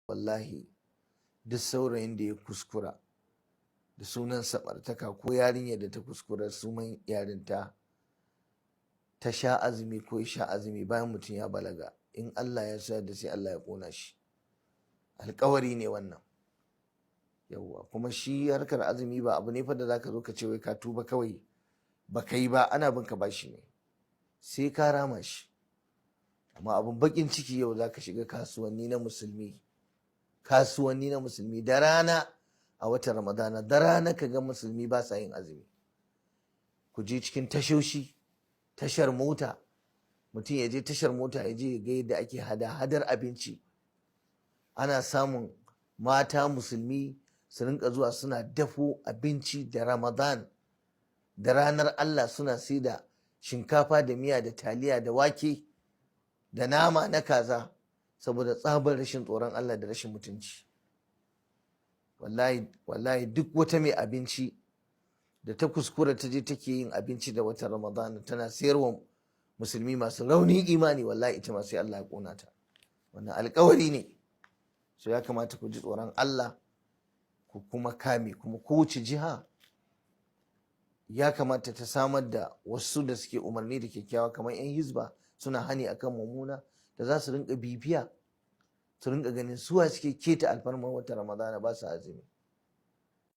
wallahi duk saurayin da ya kuskura da sunan samartaka ko yarinyar da ta kuskura sunan yarinta ta sha azumi ko ya sha azumi bayan mutum ya balaga, in Allah ya sa da sai Allah ya kona shi. Alkawari ne wannan. Yawwa, kuma shi harkar azumi ba abu ne fa da zaka zo ka ce wai ka tuba kawai ba ka yi ba, ana bin ka bashi ne sai ka rama shi. Amma abun bakin ciki yau zaka shiga kasuwanni na musulmi da rana a watan Ramadana, da rana ka ga musulmi ba sa yin azumi. Ku je cikin tashoshi, tashar mota, mutum ya je tashar mota ya je ga yadda ake hada-hadar abinci. Ana samun mata musulmi su rinka zuwa suna dafo abinci da Ramadan, da ranar Allah suna sai da shinkafa da miya da taliya da wake da nama na kaza, saboda tsabar rashin tsoron Allah da rashin mutunci. Wallahi duk wata mai abinci da ta kuskura ta je take yin abinci da watan Ramadan tana sayarwa musulmi masu raunin imani, wallahi ita ma sai Allah ya kona ta. Wannan alkawari ne. So ya kamata ku ji tsoron Allah, ku kuma kame. Kuma kowace jiha ya kamata ta samar da wasu da suke umarni da kyakkyawa, kamar 'yan hizba suna hani akan mummuna, da za su rinka bibiya, su rinka ganin suwa suke keta alfarmar wata Ramadana ba su azumi.